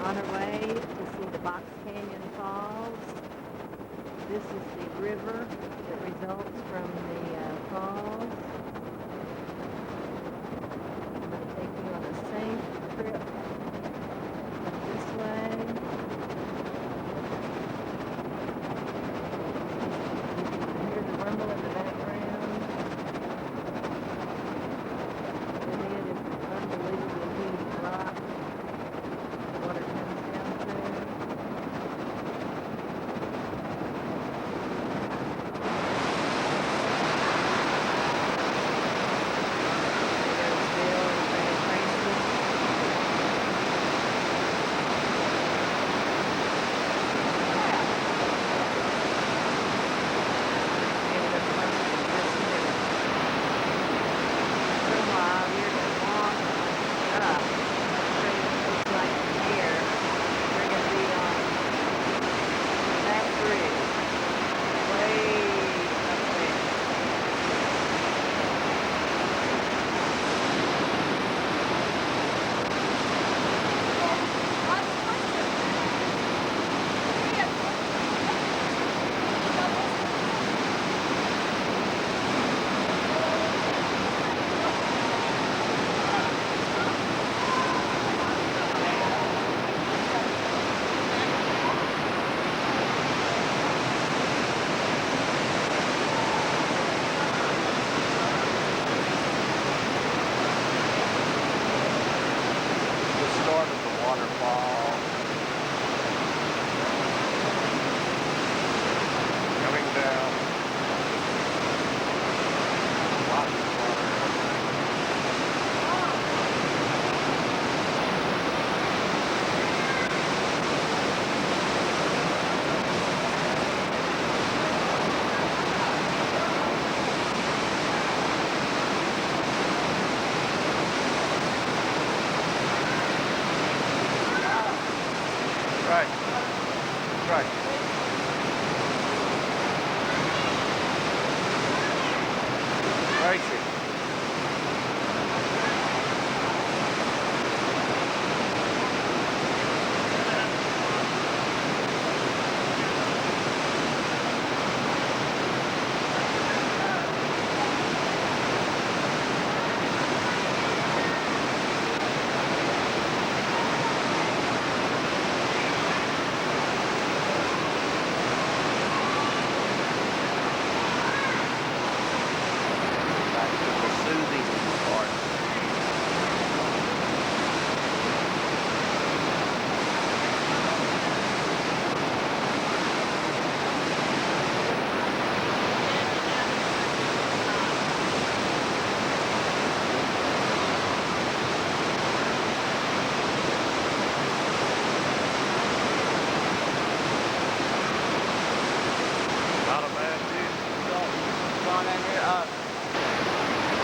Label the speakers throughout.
Speaker 1: on our way to see the Box Canyon Falls. This is the river that results from the falls. I'm going to take you on a safe trip this way. You can hear the rumble in the background. And it is unbelievably huge rock. The water comes down through.
Speaker 2: Right. Tracy.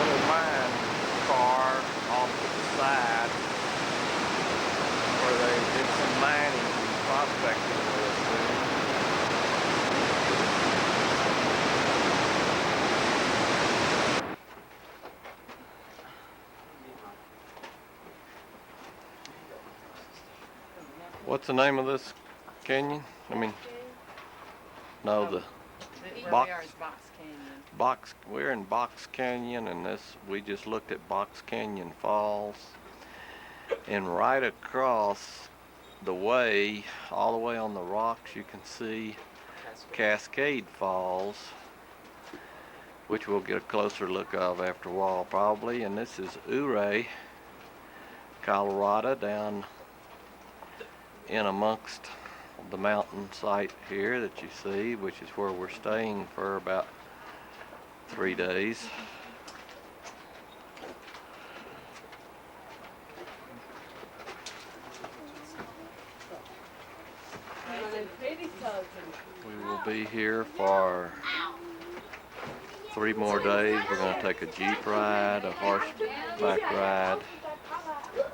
Speaker 2: Little mine car off to the side where they did some mining and prospecting with it. What's the name of this canyon? I mean, no, the Box Canyon. We're in Box Canyon, and we just looked at Box Canyon Falls, and right across the way, all the way on the rocks, you can see Cascade Falls, which we'll get a closer look of after a while probably. And this is Ouray, Colorado, down in amongst the mountain site here that you see, which is where we're staying for about 3 days. We will be here for 3 more days. We're going to take a Jeep ride, a horseback ride,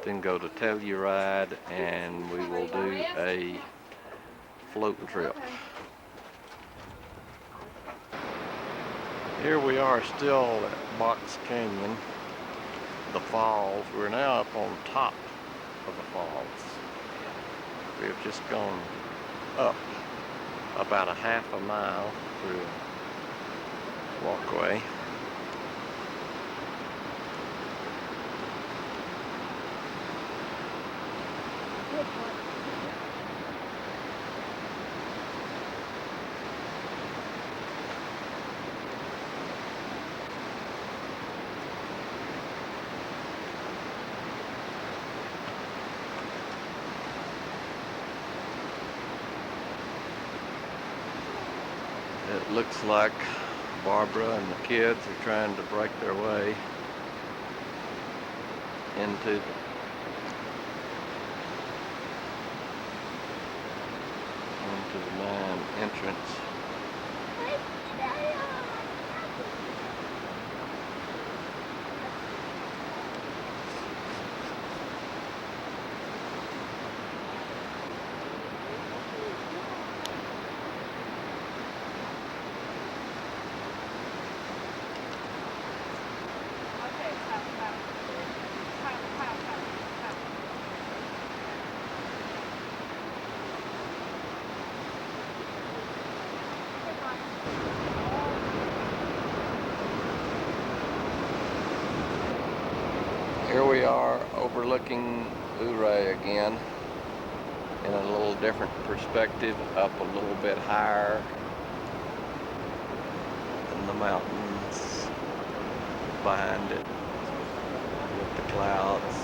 Speaker 2: then go to Telluride, and we will do a float trip. Here we are still at Box Canyon, the falls. We're now up on top of the falls. We have just gone up about a half a mile through a walkway. It looks like Barbara and the kids are trying to break their way into the main entrance. Here we are overlooking Ouray again in a little different perspective, up a little bit higher in the mountains behind it with the clouds.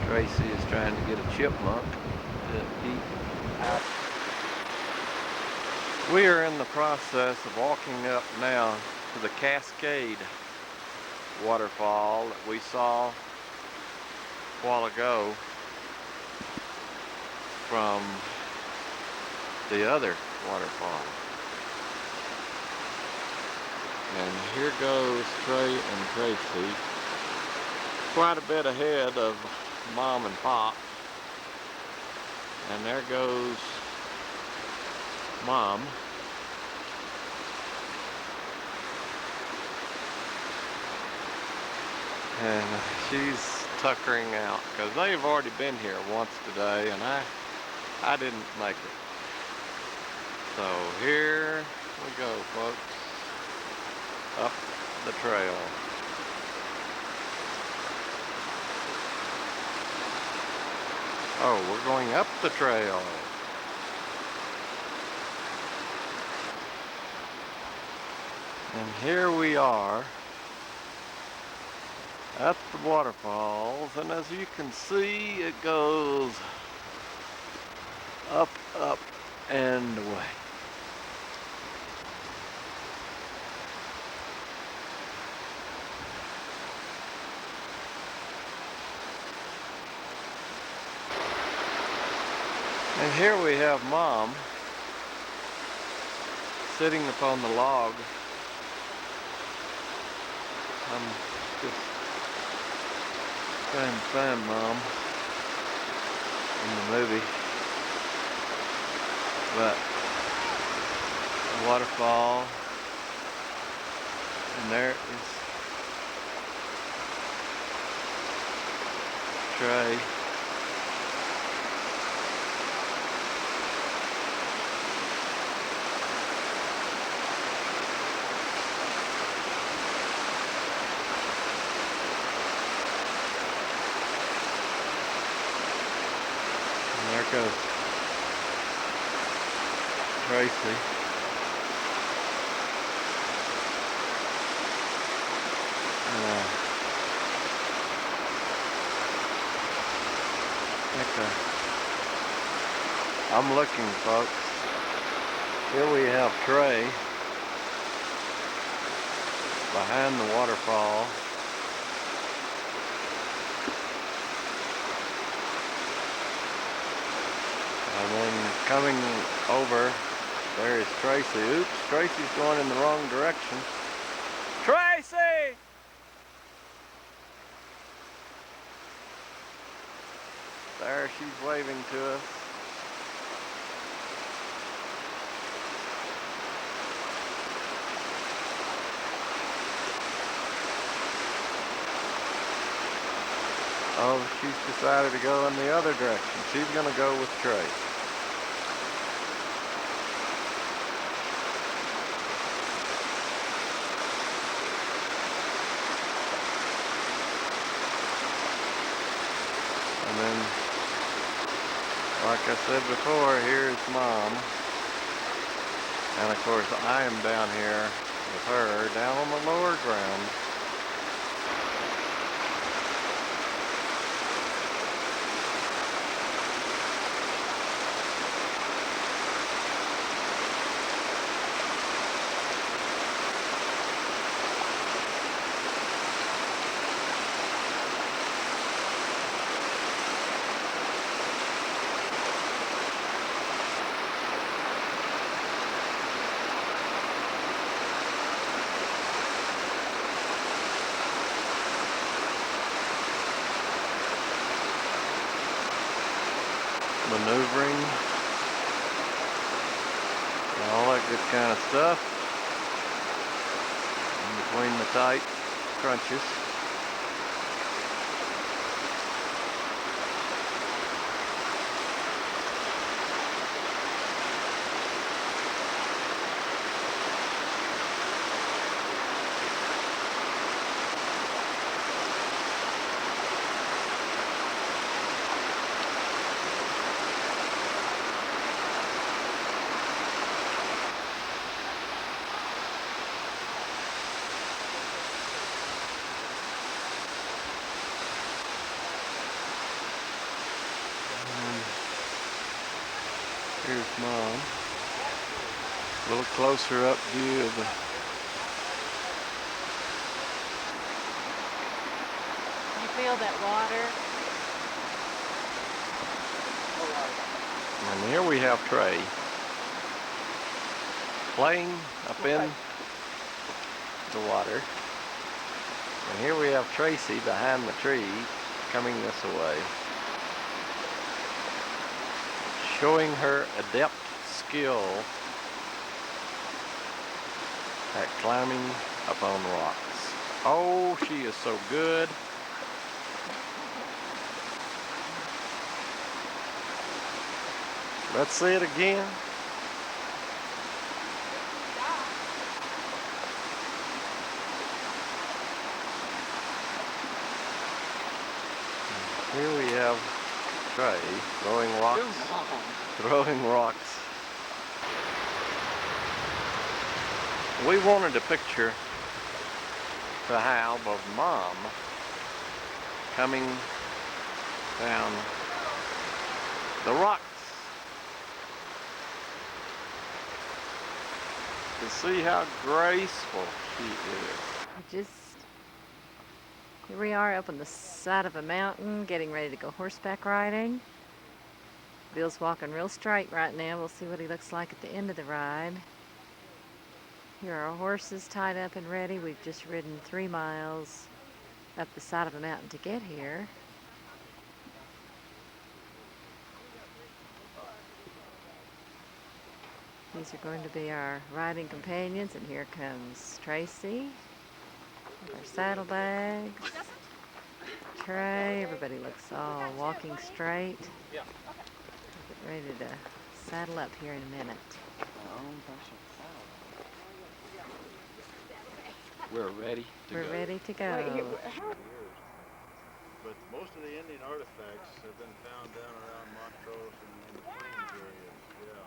Speaker 2: Tracy is trying to get a chipmunk to eat out. We are in the process of walking up now to the Cascade waterfall that we saw a while ago from the other waterfall. And here goes Trey and Tracy, quite a bit ahead of Mom and Pop. And there goes Mom. And she's tuckering out because they've already been here once today and I didn't make it. So here we go, folks, up the trail. Oh, we're going up the trail. And here we are at the waterfalls, and as you can see, it goes up, up, and away. And here we have Mom sitting upon the log. I'm just trying to find Mom in the movie. But the waterfall, and there is Trey. There goes Tracy. I'm looking, folks. Here we have Trey behind the waterfall. And then coming over, there is Tracy. Oops, Tracy's going in the wrong direction. Tracy! There she's waving to us. Oh, she's decided to go in the other direction. She's gonna go with Trey. And then, like I said before, here's Mom. And of course, I am down here with her, down on the lower ground. Maneuvering, and all that good kind of stuff in between the tight crunches. Here's Mom. A little closer up view of the.
Speaker 1: You feel that water?
Speaker 2: And here we have Trey playing up in the water. And here we have Tracy behind the tree coming this way, showing her adept skill at climbing up on rocks. Oh, she is so good. Let's see it again. Here we have Trey throwing rocks. We wanted a picture to have of Mom coming down the rocks to see how graceful she is.
Speaker 1: Here we are up on the side of a mountain, getting ready to go horseback riding. Bill's walking real straight right now. We'll see what he looks like at the end of the ride. Here are our horses tied up and ready. We've just ridden 3 miles up the side of a mountain to get here. These are going to be our riding companions, and here comes Tracy with our saddlebags. Trey, everybody looks all walking straight. Get ready to saddle up here in a minute.
Speaker 2: We're ready to go.
Speaker 1: We're ready to go.
Speaker 3: But most of the Indian artifacts have been found down around Montrose and in the plains areas, yeah.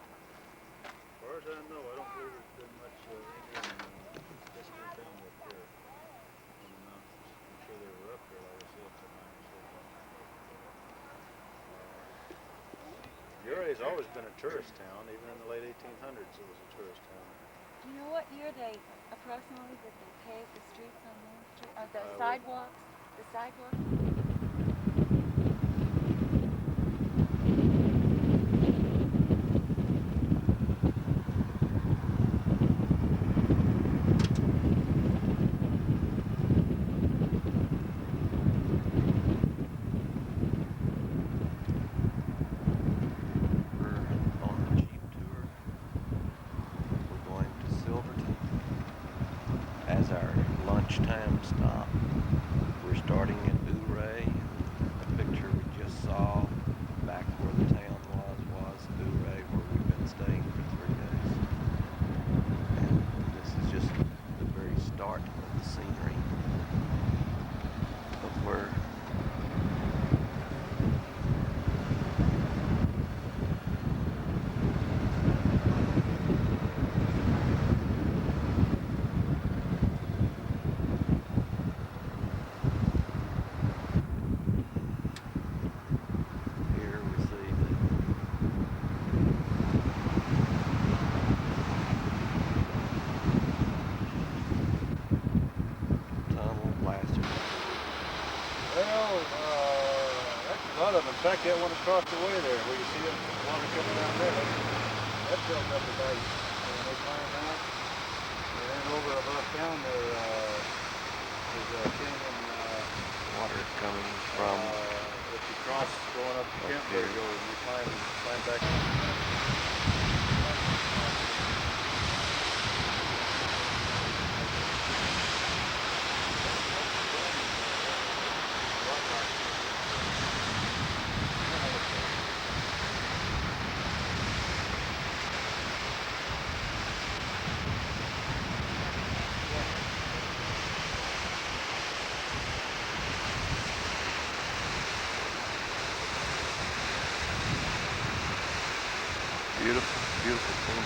Speaker 3: As far as I know, I don't believe there's been much Indian history found up here in the mountains. I'm sure they were up here, like I said, tonight. Uray's always been a tourist town. Even in the late 1800s, it was a tourist town.
Speaker 4: Do you know what year they approximately that they paved the streets on Main Street, or the sidewalks? The sidewalks?
Speaker 2: As our lunchtime stop. We're starting at Ouray,
Speaker 3: that one across the way there, where you see the water coming down there. That's built up with ice. And when they climb out, and then over above town there is a canyon.
Speaker 2: Water coming from
Speaker 3: If you cross going up to Kentburg,
Speaker 2: here.
Speaker 3: you climb back.
Speaker 2: Beautiful, beautiful thing.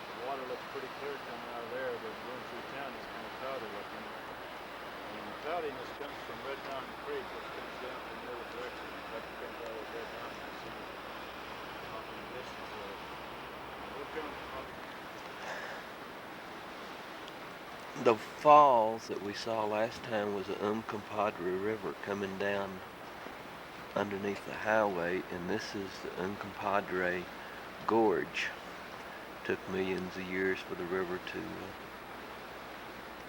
Speaker 3: The water looks pretty clear coming out of there, but going through town is kind of cloudy looking. And the cloudiness comes from Red Mountain Creek, which comes down from the other direction. In fact, it comes out of Red Mountain. You see it off in the distance there. And we're coming up.
Speaker 2: The falls that we saw last time was the Compadre River coming down underneath the highway, and this is the Compadre Gorge. Took millions of years for the river to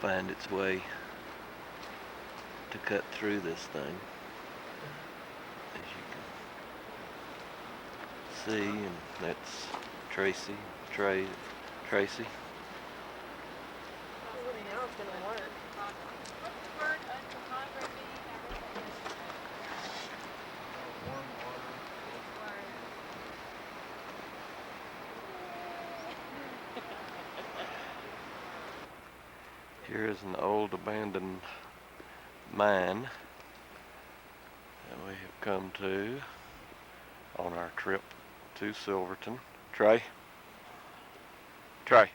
Speaker 2: find its way to cut through this thing, as you can see. And that's Tracy. Tracy. Here is an old abandoned mine that we have come to on our trip to Silverton. Trey? They're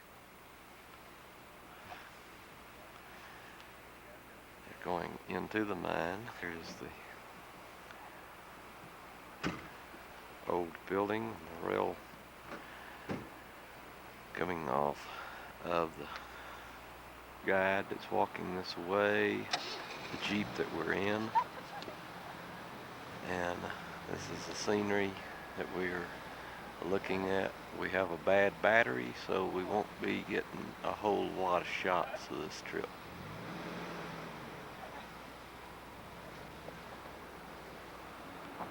Speaker 2: going into the mine. Here's the old building, the rail coming off of the guide that's walking this way, the Jeep that we're in, and this is the scenery that we're looking at. We have a bad battery, so we won't be getting a whole lot of shots of this trip.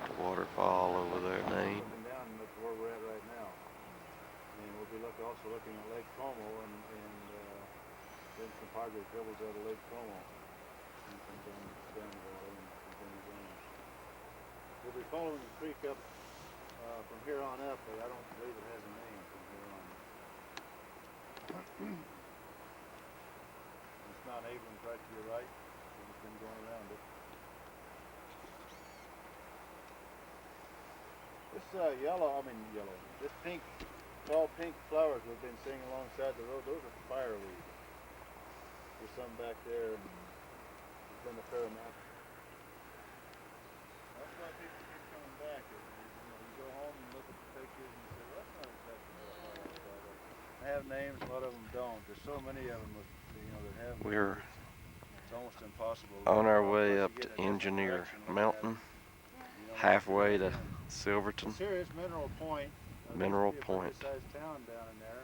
Speaker 2: The waterfall over there, Nate.
Speaker 3: Looking down at where we're at right now. And we'll be also looking at Lake Como and then Compadre dribbles out of Lake Como and comes down the valley and continues on. We'll be following the creek up from here on up, but I don't believe it has a name from here on. It's Mount Abrams right to your right, and it's been going around it. This this pink, tall pink flowers we've been seeing alongside the road, those are fireweed. There's some back there, and there's been a fair amount. That's why people keep coming back. You go home and look at the pictures and say, well, that's not exactly what I thought. They have names, a lot of them don't. There's so many of them that have names.
Speaker 2: We're
Speaker 3: It's almost impossible.
Speaker 2: on our way up to Engineer Mountain, halfway to Silverton.
Speaker 3: This here is Mineral Point.
Speaker 2: Mineral Point.
Speaker 3: It's a pretty-sized town down in there.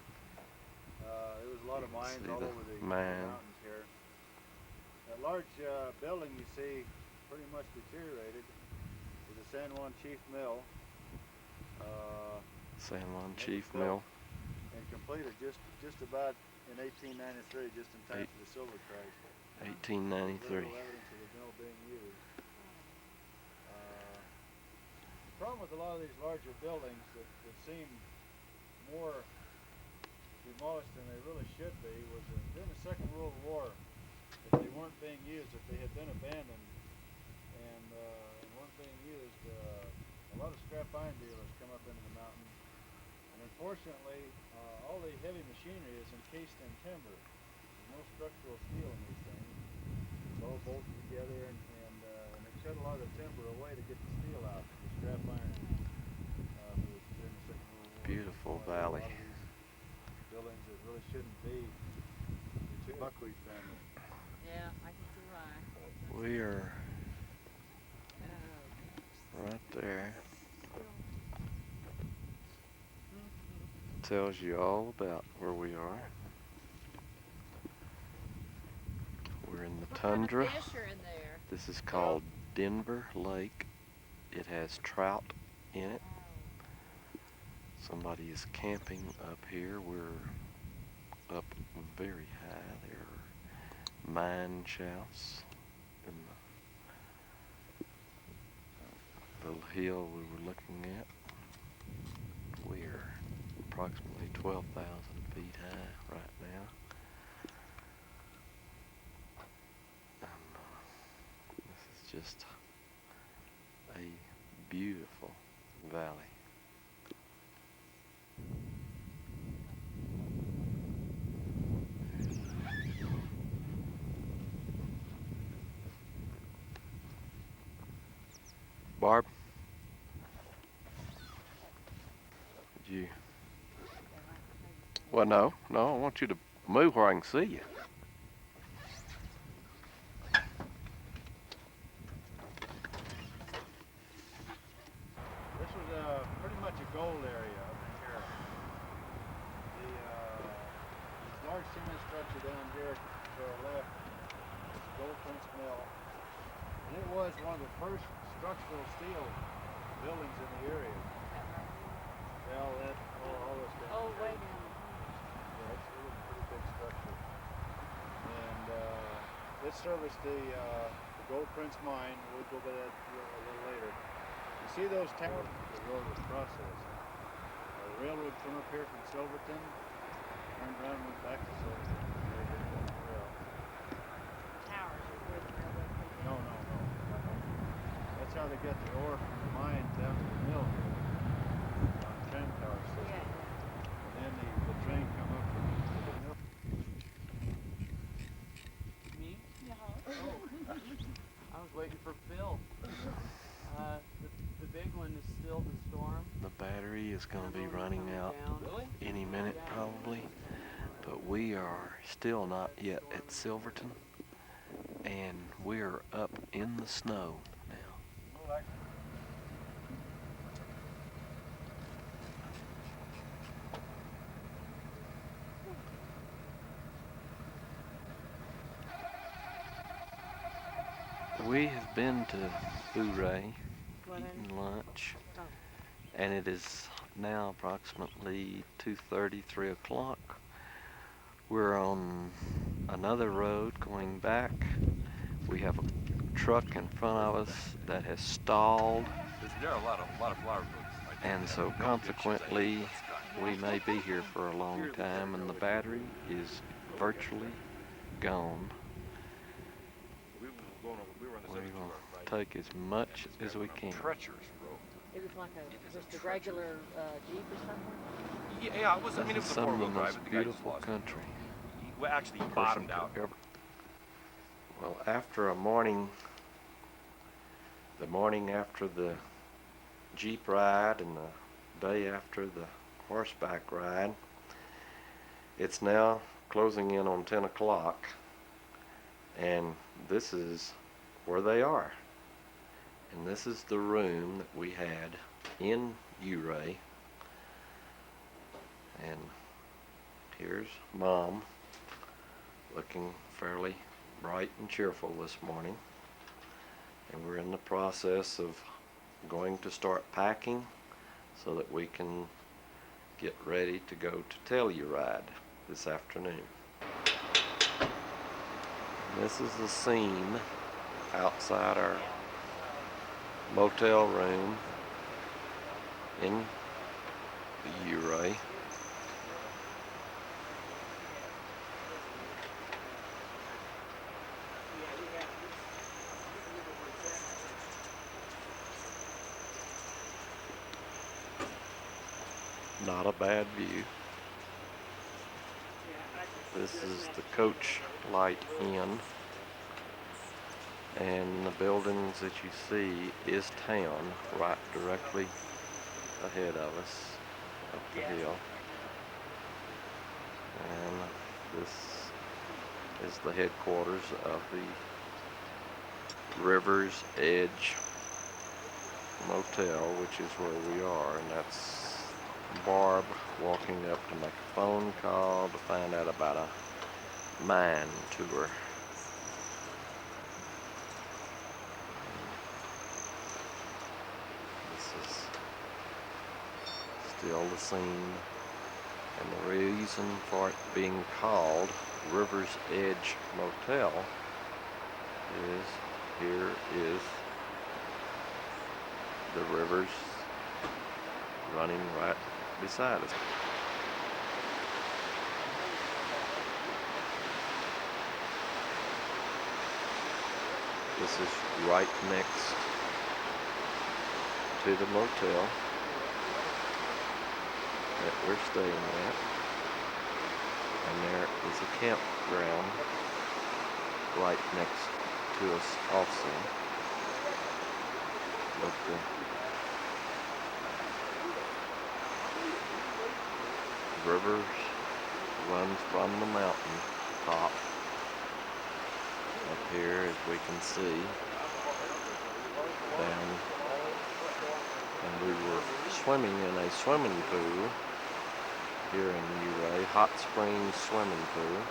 Speaker 3: There was a lot of mines
Speaker 2: See
Speaker 3: all
Speaker 2: the
Speaker 3: over the
Speaker 2: mine.
Speaker 3: mountains here. That large building you see pretty much deteriorated is the San Juan Chief Mill.
Speaker 2: San Juan
Speaker 3: It was
Speaker 2: Chief
Speaker 3: built
Speaker 2: Mill.
Speaker 3: And completed just about in 1893, just in time for the silver crash.
Speaker 2: 1893.
Speaker 3: Little evidence of the mill being used. The problem with a lot of these larger buildings that seem more demolished than they really should be was that during the Second World War, if they weren't being used, if they had been abandoned and weren't being used, a lot of scrap iron dealers come up into the mountain. And unfortunately, all the heavy machinery is encased in timber. There's no structural steel in these things. It's all bolted together, and they cut a lot of the timber away to get the steel out, the scrap iron. During the Second World War.
Speaker 2: Beautiful
Speaker 3: A lot of
Speaker 2: valley.
Speaker 3: these buildings that really shouldn't be buckwheat family.
Speaker 1: Yeah, I can see why.
Speaker 2: We are
Speaker 1: Oh,
Speaker 2: right there. Tells you all about where we are. We're in the
Speaker 1: what
Speaker 2: tundra.
Speaker 1: kind of fish are in there?
Speaker 2: This is called Denver Lake. It has trout in it. Somebody is camping up here. We're up very high. There are mine shafts in the little hill we were looking at. We're approximately 12,000 feet high right now. And this is just a beautiful valley. Barb, did you? Well, no, I want you to move where I can see you.
Speaker 3: This was pretty much a gold area up in here. The large cement structure down here to our left is the Gold Prince Mill. And it was one of the first structural steel buildings in the area. Well, all this down
Speaker 4: Oh,
Speaker 3: here.
Speaker 4: way down.
Speaker 3: Yeah, it was a pretty big structure. And it serviced the Gold Prince mine. We'll go to that a little later. You see those towers? The road was processed. The railroad come up here from Silverton, turned around and went back to Silverton. They did that rail.
Speaker 4: Towers are where the railroad came down.
Speaker 3: No. That's how they get the ore from the mine down to the mill here on tram tower system.
Speaker 4: Yeah.
Speaker 3: And then the train come up from the mill.
Speaker 5: Me?
Speaker 4: Yeah.
Speaker 5: I was waiting for Phil. The big one is still the storm.
Speaker 2: The battery is going to be running out
Speaker 5: Really?
Speaker 2: any minute probably, but we are still not yet at Silverton, and we're up in the snow now. We have been to Ouray, eaten lunch, and it is now approximately 2:30, 3 o'clock. We're on another road going back. We have a truck in front of us that has stalled,
Speaker 6: There are a lot of flower groups.
Speaker 2: and so consequently we may be here for a long time, and the battery is virtually gone.
Speaker 6: We were on the
Speaker 2: We
Speaker 6: 72
Speaker 2: will
Speaker 6: right?
Speaker 2: take as much as we can.
Speaker 6: Treacherous road.
Speaker 4: It was like just a regular Jeep or something?
Speaker 6: Yeah, it was. I mean, it
Speaker 2: This is
Speaker 6: was a
Speaker 2: some of the
Speaker 6: four-wheel drive.
Speaker 2: most
Speaker 6: But the guy just
Speaker 2: beautiful
Speaker 6: lost it.
Speaker 2: country.
Speaker 6: Well, actually, he
Speaker 2: person
Speaker 6: bottomed
Speaker 2: could
Speaker 6: out.
Speaker 2: ever- Well, after the morning after the Jeep ride and the day after the horseback ride, it's now closing in on 10 o'clock, and this is where they are. And this is the room that we had in Ouray. And here's Mom, looking fairly bright and cheerful this morning. And we're in the process of going to start packing so that we can get ready to go to Telluride this afternoon. This is the scene outside our motel room in Ouray. Not a bad view. This is the Coach Light Inn, and the buildings that you see is town right directly ahead of us up the hill. And this is the headquarters of the River's Edge Motel, which is where we are, and that's Barb walking up to make a phone call to find out about a mine tour. This is still the scene, and the reason for it being called River's Edge Motel is here is the rivers running right beside us. This is right next to the motel that we're staying at, and there is a campground right next to us also. But the river runs from the mountain top up here, as we can see, down, and we were swimming in a swimming pool here in Ouray, Hot Springs Swimming Pool,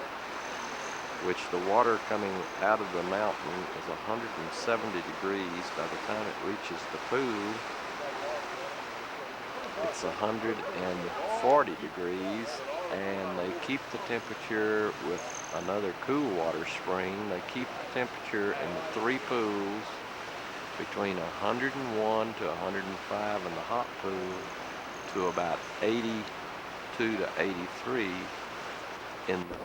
Speaker 2: which the water coming out of the mountain is 170 degrees. By the time it reaches the pool, it's 140 degrees, and they keep the temperature with another cool water spring. They keep the temperature in the three pools between 101 to 105 in the hot pool to about 82 to 83 in the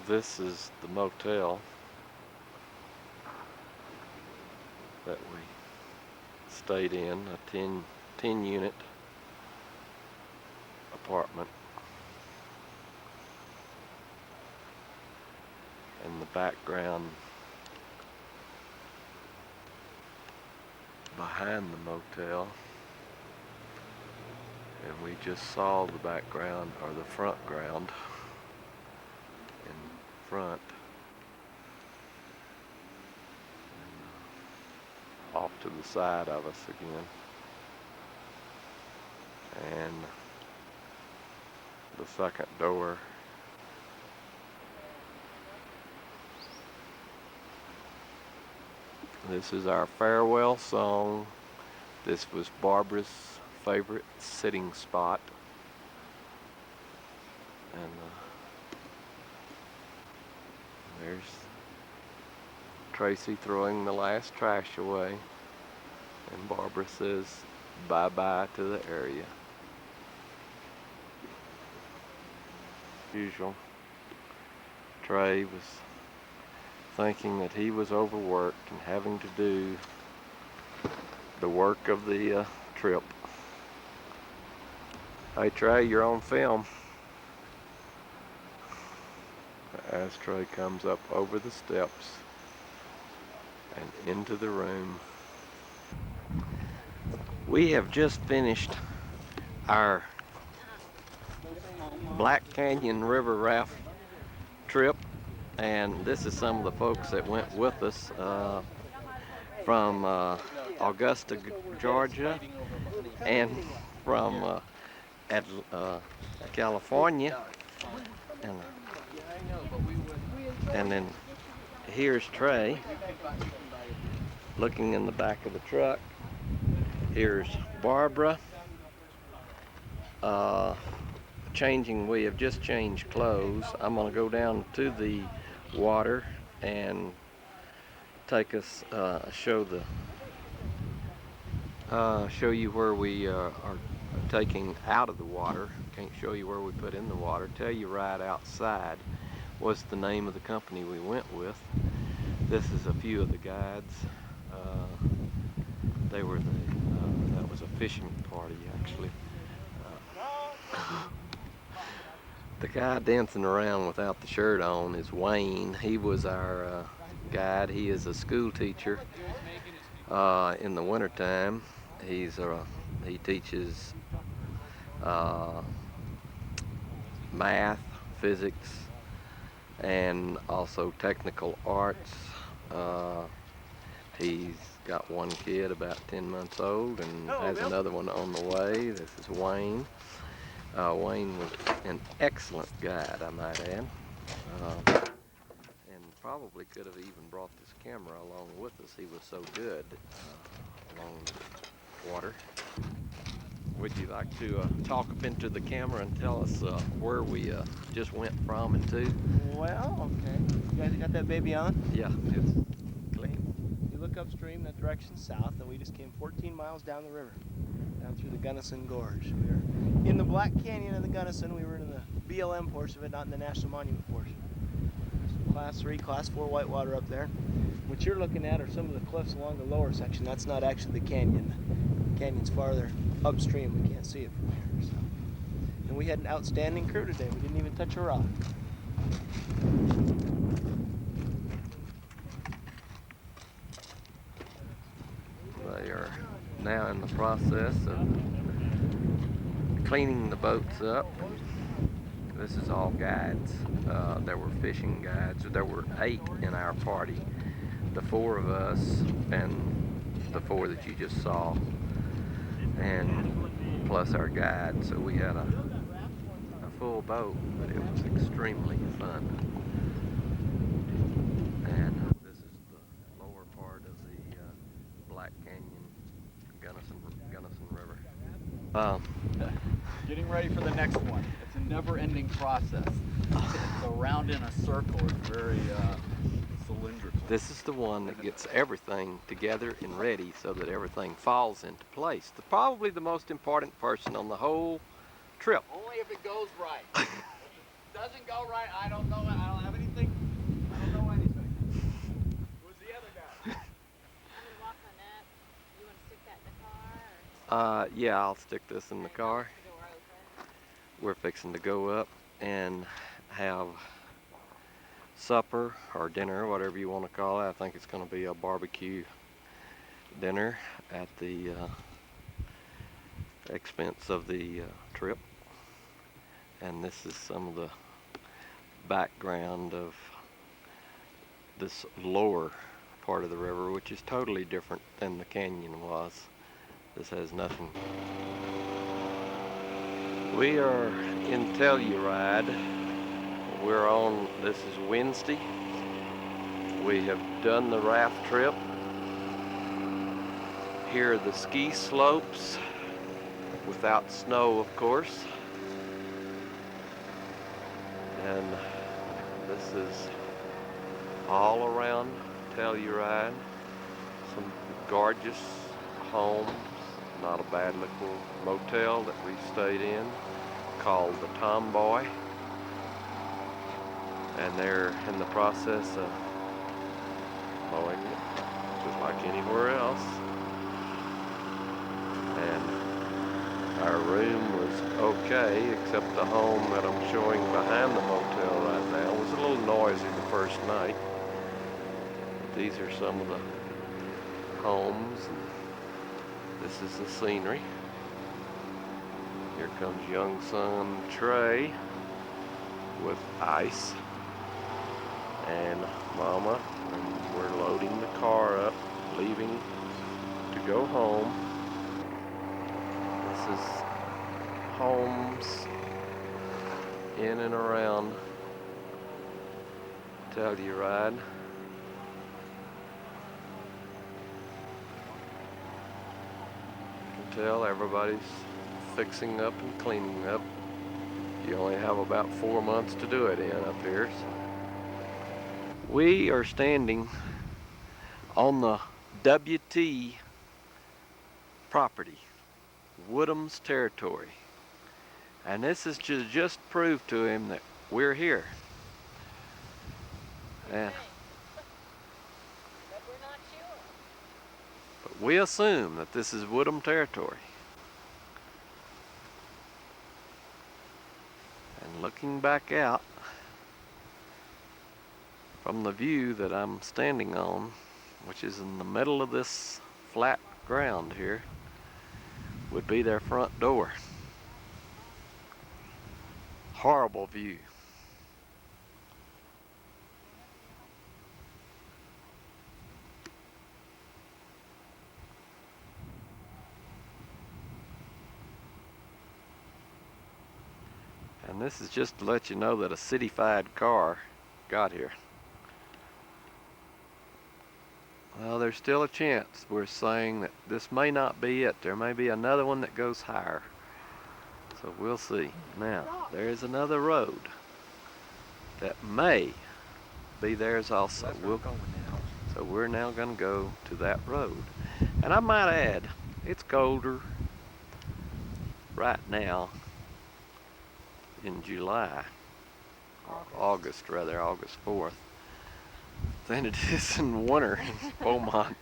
Speaker 2: This is the motel that we stayed in, a 10 unit apartment. In the background behind the motel, and we just saw the background, or the front ground in front, and off to the side of us again, and the second door. This is our farewell song. This was Barbara's favorite sitting spot, and there's Tracy throwing the last trash away, and Barbara says bye-bye to the area. Usual. Trey was thinking that he was overworked and having to do the work of the trip. Hey Trey, you're on film. As Trey comes up over the steps and into the room. We have just finished our Black Canyon River raft trip, and this is some of the folks that went with us from Augusta, Georgia, and from California, and then here's Trey looking in the back of the truck. Here's Barbara changing. We have just changed clothes. I'm going to go down to the water and take us show you where we are taking out of the water. Can't show you where we put in the water. Tell you right outside was the name of the company we went with. This is a few of the guides. They were that was a fishing party actually. The guy dancing around without the shirt on is Wayne. He was our guide. He is a school teacher in the wintertime. He teaches math, physics, and also technical arts. He's got one kid about 10 months old and has another one on the way. This is Wayne. Wayne was an excellent guide, I might add. And probably could have even brought this camera along with us. He was so good along the water. Would you like to talk up into the camera and tell us where we just went from and to?
Speaker 7: Well, okay. You guys got that baby on?
Speaker 2: Yeah, it's clean.
Speaker 7: You look upstream, that direction south, and we just came 14 miles down the river, down through the Gunnison Gorge. We were in the Black Canyon of the Gunnison. We were in the BLM portion of it, not in the National Monument portion. There's some Class 3, Class 4 whitewater up there. What you're looking at are some of the cliffs along the lower section. That's not actually the canyon. The canyon's farther upstream. We can't see it from here. So. And we had an outstanding crew today. We didn't even touch a rock.
Speaker 2: They are now in the process of cleaning the boats up. This is all guides. There were fishing guides. There were 8 in our party. The 4 of us and the 4 that you just saw, and plus our guide. So we had a full boat, but it was extremely fun. And this is the lower part of the Black Canyon, Gunnison River.
Speaker 5: Getting ready for the next one. It's a never-ending process. It's around in a circle. It's very cylindrical.
Speaker 2: This is the one that gets everything together and ready so that everything falls into place. Probably the most important person on the whole trip.
Speaker 5: Only if it goes right. If it doesn't go right, I don't know. I don't have anything. I don't know anything. Who's the other guy?
Speaker 1: I'm gonna walk on that. You want to stick that in the car? Or?
Speaker 2: Yeah, I'll stick this in the car.
Speaker 1: The door open.
Speaker 2: We're fixing to go up and have supper or dinner, whatever you want to call it. I think it's going to be a barbecue dinner at the expense of the trip. And this is some of the background of this lower part of the river, which is totally different than the canyon was. This has nothing. We are in Telluride. We're on, this is Wednesday. We have done the raft trip. Here are the ski slopes, without snow, of course. And this is all around Telluride. Some gorgeous homes. Not a bad little motel that we stayed in called the Tomboy. And they're in the process of mowing it, just like anywhere else. And our room was okay, except the home that I'm showing behind the motel right now was a little noisy the first night. But these are some of the homes. This is the scenery. Here comes young son Trey with ice and Mama, and we're loading the car up, leaving to go home. This is homes in and around Telluride. You can tell everybody's fixing up and cleaning up. You only have about 4 months to do it in up here. So. We are standing on the WT property, Woodham's territory. And this is to just prove to him that we're here. And
Speaker 1: But we're not sure.
Speaker 2: but we assume that this is Woodham territory. And looking back out from the view that I'm standing on, which is in the middle of this flat ground here, would be their front door. Horrible view. And this is just to let you know that a city-fied car got here. Well, there's still a chance. We're saying that this may not be it. There may be another one that goes higher. So we'll see. Now, there is another road that may be theirs also. So we're now going to go to that road. And I might add, it's colder right now in July, or August 4th, than it is in winter in Beaumont.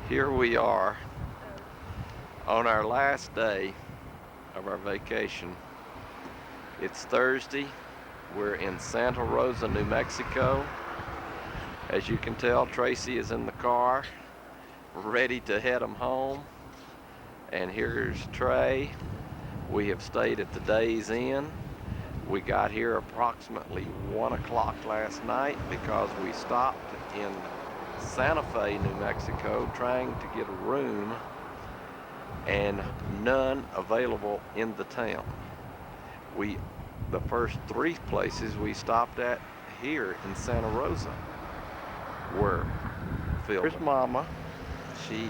Speaker 2: Here we are on our last day of our vacation. It's Thursday. We're in Santa Rosa, New Mexico. As you can tell, Tracy is in the car, ready to head them home. And here's Trey. We have stayed at the Days Inn. We got here approximately 1 o'clock last night because we stopped in Santa Fe, New Mexico, trying to get a room, and none available in the town. The first 3 places we stopped at here in Santa Rosa were filled. Here's Mama. She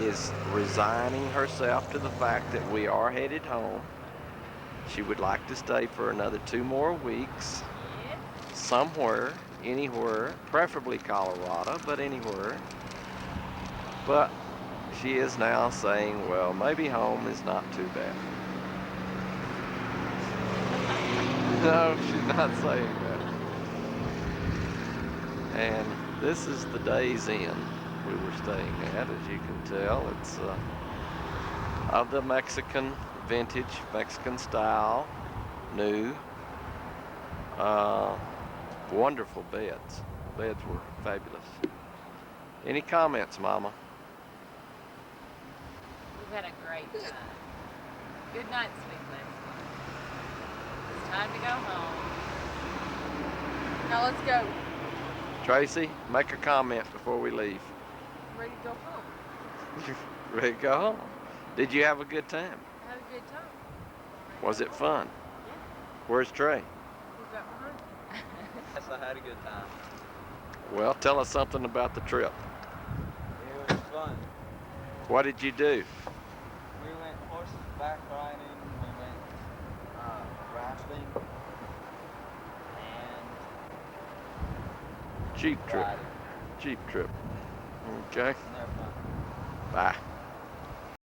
Speaker 2: is resigning herself to the fact that we are headed home. She would like to stay for another 2 more weeks, somewhere, anywhere, preferably Colorado, but anywhere. But she is now saying, well, maybe home is not too bad. No, she's not saying that. And this is the Days Inn we were staying at, as you can tell. It's of the Mexican, vintage Mexican style, new. Wonderful beds. Beds were fabulous. Any comments, Mama?
Speaker 8: We've had a great time. Good night's sleep last night. It's time to go home.
Speaker 4: Now let's go.
Speaker 2: Tracy, make a comment before we leave.
Speaker 4: Ready to go home.
Speaker 2: Ready to go home. Did you have a good time?
Speaker 4: I had a good time.
Speaker 2: Was it fun?
Speaker 4: Yeah.
Speaker 2: Where's Trey?
Speaker 4: We've got behind me.
Speaker 5: Yes, I had a good time.
Speaker 2: Well, tell us something about the trip.
Speaker 5: It was fun.
Speaker 2: What did you do?
Speaker 5: We went horseback riding, we went rafting, and
Speaker 2: Jeep trip.
Speaker 5: riding.
Speaker 2: Jeep trip. Okay.
Speaker 5: And they're fun.
Speaker 2: Bye.